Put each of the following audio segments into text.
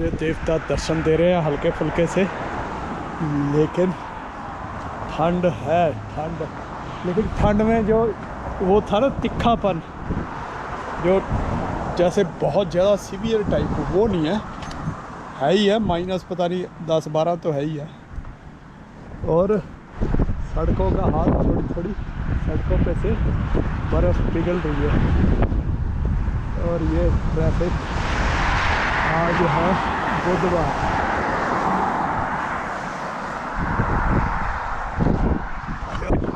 सूर्य देवता दर्शन दे रहे हैं हल्के फुल्के से, लेकिन ठंड है ठंड। लेकिन ठंड में जो वो था ना तिखापन, जो जैसे बहुत ज़्यादा सीवियर टाइप वो नहीं है ही है। माइनस पता नहीं 10-12 तो है ही है। और सड़कों का हाल थोड़ी थोड़ी सड़कों पे से बर्फ़ पिघल रही है। और ये ट्रैफिक आज है बुधवार।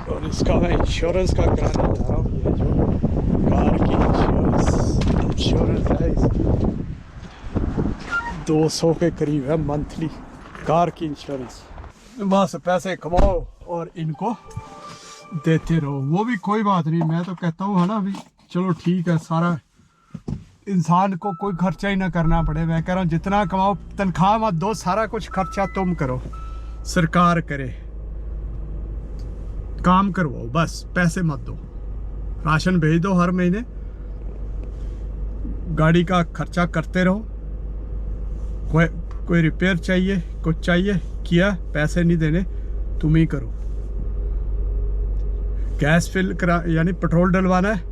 और इसका मैं इंश्योरेंस का कराने जा रहा हूँ। ये जो कार की इंश्योरेंस है इसकी 200 के करीब है मंथली कार की इंश्योरेंस। बस पैसे कमाओ और इनको देते रहो, वो भी कोई बात नहीं। मैं तो कहता हूँ है ना, अभी चलो ठीक है, सारा इंसान को कोई खर्चा ही ना करना पड़े। मैं कह रहा हूँ जितना कमाओ तनख्वाह मत दो, सारा कुछ खर्चा तुम करो, सरकार करे, काम करवाओ, बस पैसे मत दो। राशन भेज दो हर महीने, गाड़ी का खर्चा करते रहो। कोई रिपेयर चाहिए, कुछ चाहिए, किया, पैसे नहीं देने, तुम ही करो। गैस फिल करा यानी पेट्रोल डलवाना है,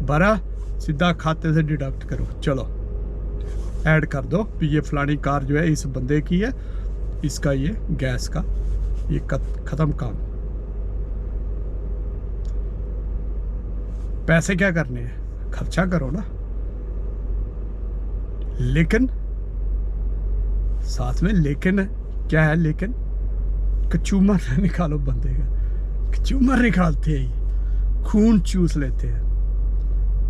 भरा, सीधा खाते से डिडक्ट करो, चलो ऐड कर दो ये फलानी कार जो है इस बंदे की है, इसका ये गैस का ये ख़त्म काम। पैसे क्या करने हैं, खर्चा करो ना। लेकिन साथ में लेकिन क्या है, लेकिन कचूमर निकालो बंदे का, कचूमर निकालते हैं, खून चूस लेते हैं।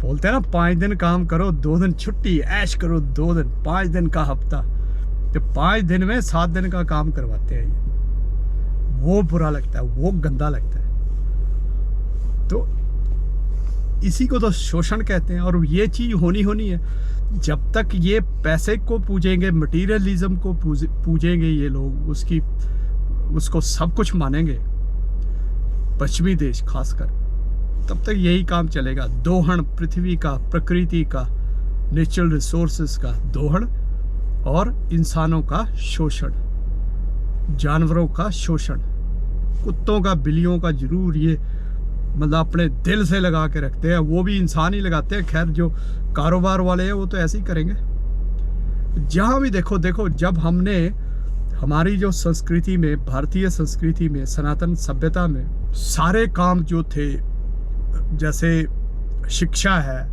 बोलते हैं ना 5 दिन काम करो 2 दिन छुट्टी, ऐश करो 2 दिन, 5 दिन का हफ्ता। तो 5 दिन में 7 दिन का काम करवाते हैं ये। वो बुरा लगता है, वो गंदा लगता है। तो इसी को तो शोषण कहते हैं। और ये चीज़ होनी है। जब तक ये पैसे को पूजेंगे, मटीरियलिज्म को पूजेंगे ये लोग, उसको सब कुछ मानेंगे, पश्चिमी देश खासकर, तब तक यही काम चलेगा। दोहन पृथ्वी का, प्रकृति का, नेचुरल रिसोर्सेज का दोहन और इंसानों का शोषण, जानवरों का शोषण, कुत्तों का, बिल्लियों का जरूर ये मतलब अपने दिल से लगा के रखते हैं। वो भी इंसान ही लगाते हैं। खैर जो कारोबार वाले हैं वो तो ऐसे ही करेंगे। जहाँ भी देखो जब हमने हमारी जो संस्कृति में, भारतीय संस्कृति में, सनातन सभ्यता में सारे काम जो थे, जैसे शिक्षा है,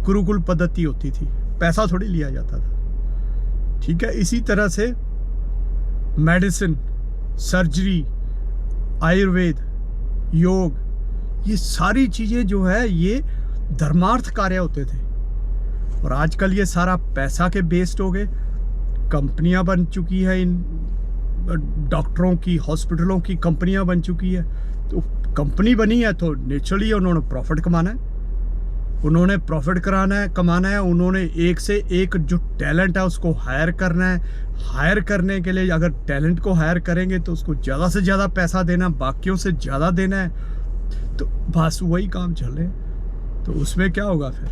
गुरुकुल पद्धति होती थी, पैसा थोड़ी लिया जाता था, ठीक है। इसी तरह से मेडिसिन, सर्जरी, आयुर्वेद, योग, ये सारी चीज़ें जो है ये धर्मार्थ कार्य होते थे। और आजकल ये सारा पैसा के बेस्ड हो गए। कंपनियां बन चुकी है, इन डॉक्टरों की, हॉस्पिटलों की कंपनियां बन चुकी है। तो कंपनी बनी है तो नेचुरली उन्होंने प्रॉफिट कमाना है, उन्होंने प्रॉफिट कमाना है। उन्होंने एक से एक जो टैलेंट है उसको हायर करना है। हायर करने के लिए अगर टैलेंट को हायर करेंगे तो उसको ज़्यादा से ज़्यादा पैसा देना, बाकियों से ज़्यादा देना है। तो बस वही काम चल रहे हैं। तो उसमें क्या होगा फिर,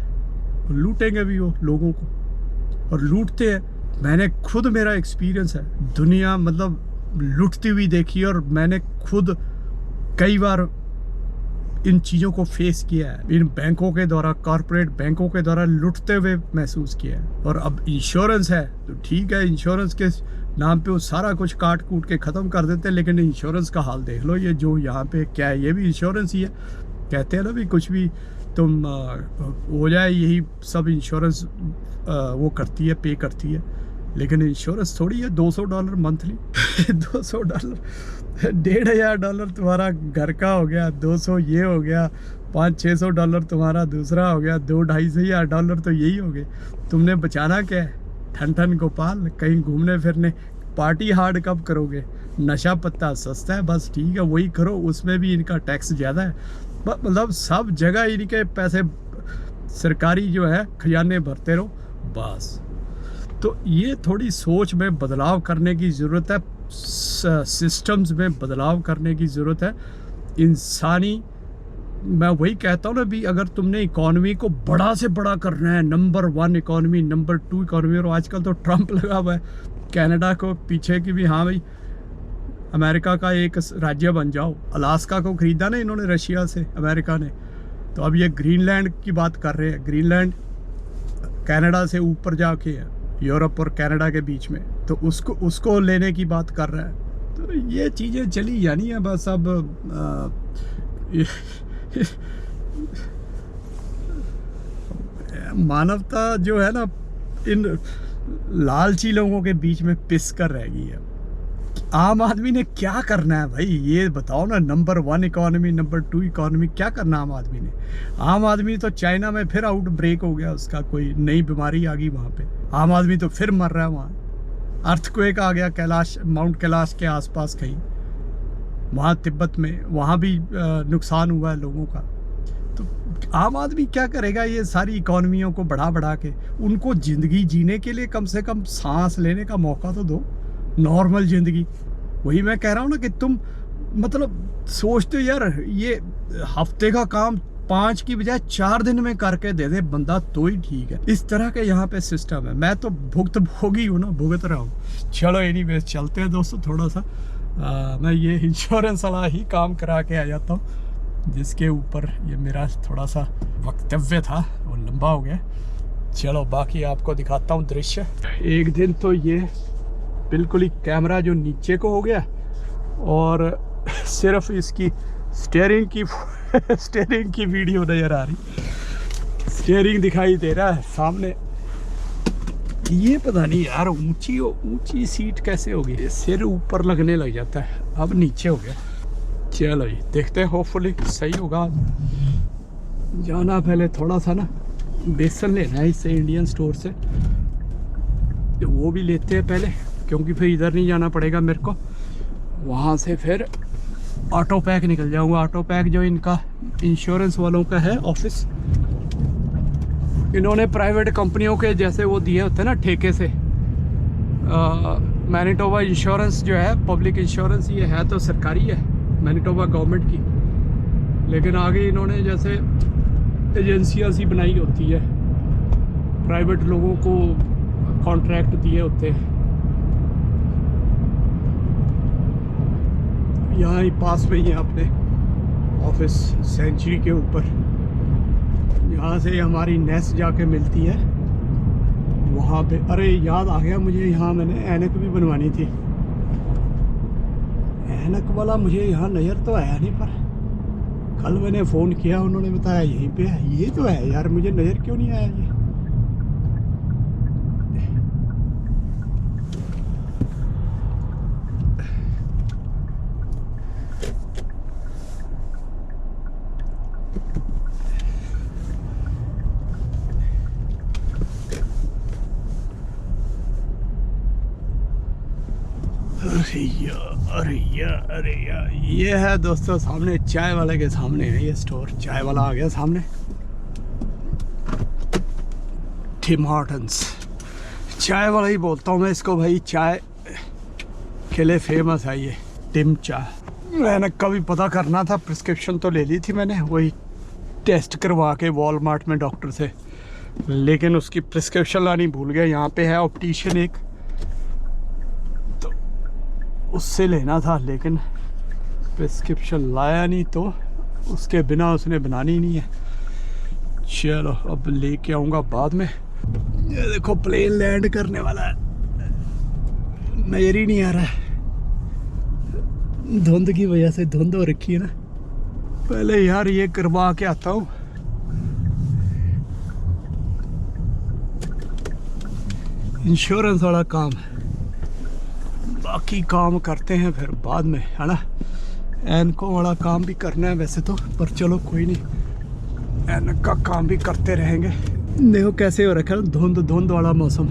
लूटेंगे भी वो लोगों को, और लूटते हैं। मैंने खुद, मेरा एक्सपीरियंस है, दुनिया मतलब लूटती हुई देखी, और मैंने खुद कई बार इन चीज़ों को फेस किया है। इन बैंकों के द्वारा, कॉरपोरेट बैंकों के द्वारा लुटते हुए महसूस किया है। और अब इंश्योरेंस है तो ठीक है, इंश्योरेंस के नाम पे वो सारा कुछ काट कूट के ख़त्म कर देते हैं। लेकिन इंश्योरेंस का हाल देख लो, ये जो यहाँ पे क्या है, ये भी इंश्योरेंस ही है। कहते हैं ना भी कुछ भी तुम हो जाए, यही सब इंश्योरेंस वो करती है, पे करती है। लेकिन इंश्योरेंस थोड़ी है $200 मंथली $200, $1500 तुम्हारा घर का हो गया, 200 ये हो गया, $500-600 तुम्हारा दूसरा हो गया, $2,500-$2,500 तो यही हो गए। तुमने बचाना क्या है, ठन गोपाल, कहीं घूमने फिरने। पार्टी हार्ड कब करोगे, नशा पत्ता सस्ता है, बस ठीक है वही करो। उसमें भी इनका टैक्स ज़्यादा है, मतलब सब जगह इनके पैसे सरकारी जो है खजाने भरते रहो बस। तो ये थोड़ी सोच में बदलाव करने की ज़रूरत है, सिस्टम्स में बदलाव करने की ज़रूरत है। इंसानी मैं वही कहता हूँ ना भी, अगर तुमने इकॉनमी को बड़ा से बड़ा करना है, नंबर 1 इकॉनमी, नंबर 2 इकॉनमी, और आजकल तो ट्रम्प लगा हुआ है कनाडा को पीछे की भी, हाँ भाई अमेरिका का एक राज्य बन जाओ। अलास्का को ख़रीदा ना इन्होंने रशिया से, अमेरिका ने, तो अब ये ग्रीनलैंड की बात कर रहे हैं। ग्रीनलैंड कनाडा से ऊपर जाके है, यूरोप और कनाडा के बीच में, तो उसको लेने की बात कर रहा है। तो ये चीज़ें चली जानी है बस। अब मानवता जो है ना इन लालची लोगों के बीच में पिस कर रह गई है। आम आदमी ने क्या करना है भाई, ये बताओ ना। नंबर 1 इकॉनमी, नंबर 2 इकॉनमी, क्या करना आम आदमी ने? आम आदमी तो चाइना में फिर आउट ब्रेक हो गया उसका, कोई नई बीमारी आ गई वहाँ पे, आम आदमी तो फिर मर रहा है वहाँ। अर्थक्वेक आ गया कैलाश, माउंट कैलाश के आसपास कहीं, वहाँ तिब्बत में, वहाँ भी नुकसान हुआ है लोगों का। तो आम आदमी क्या करेगा? ये सारी इकॉनमियों को बढ़ा के उनको ज़िंदगी जीने के लिए कम से कम सांस लेने का मौका तो दो, नॉर्मल ज़िंदगी। वही मैं कह रहा हूँ ना कि तुम मतलब सोचते हो यार ये हफ्ते का काम 5 की बजाय 4 दिन में करके दे दे बंदा तो ही ठीक है। इस तरह के यहाँ पे सिस्टम है। मैं तो भुगत हूँ ना, भुगत रहा हूँ। चलो एनीवेज चलते हैं दोस्तों, थोड़ा सा मैं ये इंश्योरेंस वाला ही काम करा के आ जाता हूँ, जिसके ऊपर ये मेरा थोड़ा सा वक्तव्य था, वो लंबा हो गया। चलो बाकी आपको दिखाता हूँ दृश्य। एक दिन तो ये बिल्कुल ही कैमरा जो नीचे को हो गया और सिर्फ इसकी स्टीयरिंग की वीडियो नज़र आ रही, स्टीयरिंग दिखाई दे रहा है सामने। ये पता नहीं यार ऊंची सीट कैसे होगी, सिर ऊपर लगने लग जाता है, अब नीचे हो गया। चलो जी देखते हैं, होपफुली सही होगा। जाना पहले थोड़ा सा ना बेसन लेना है इससे, इंडियन स्टोर से, वो भी लेते हैं पहले, क्योंकि फिर इधर नहीं जाना पड़ेगा मेरे को। वहाँ से फिर ऑटो पैक निकल जाऊँगा। ऑटो पैक जो इनका इंश्योरेंस वालों का है ऑफिस, इन्होंने प्राइवेट कंपनियों के जैसे वो दिए होते हैं ना ठेके से। मैनिटोबा इंश्योरेंस जो है पब्लिक इंश्योरेंस, ये है तो सरकारी है मैनिटोबा गवर्नमेंट की, लेकिन आगे इन्होंने जैसे एजेंसियाँ सी बनाई होती है, प्राइवेट लोगों को कॉन्ट्रैक्ट दिए होते हैं। यहाँ ही पास में ही है अपने ऑफिस, सेंचुरी के ऊपर। यहाँ से हमारी नेस जाके मिलती है वहाँ पे। अरे याद आ गया मुझे, यहाँ मैंने ऐनक भी बनवानी थी। ऐनक वाला मुझे यहाँ नज़र तो आया नहीं, पर कल मैंने फ़ोन किया, उन्होंने बताया यहीं पे है। ये तो है यार, मुझे नज़र क्यों नहीं आया ये? अरे यार ये है दोस्तों सामने, चाय वाले के सामने है ये स्टोर। चाय वाला आ गया सामने, टिम हॉर्टन्स चाय वाला ही बोलता हूँ मैं इसको भाई, चाय के लिए फेमस है ये टिम चाय। मैंने कभी पता करना था, प्रिस्क्रिप्शन तो ले ली थी मैंने, वही टेस्ट करवा के वॉलमार्ट में डॉक्टर से, लेकिन उसकी प्रिस्क्रिप्शन लानी भूल गया। यहाँ पे है ऑप्टिशियन एक, उससे लेना था, लेकिन प्रिस्क्रिप्शन लाया नहीं, तो उसके बिना उसने बनानी नहीं है। चलो अब लेके आऊँगा बाद में। ये देखो प्लेन लैंड करने वाला है, नजर ही नहीं आ रहा है, धुंध की वजह से, धुंध हो रखी है ना। पहले यार ये करवा के आता हूँ। इंश्योरेंस वाला काम है, बाकी काम करते हैं फिर बाद में, है ना। एनको वाला काम भी करना है वैसे तो, पर चलो कोई नहीं, एनक का काम भी करते रहेंगे। देखो कैसे हो रखा है, धुंध वाला मौसम।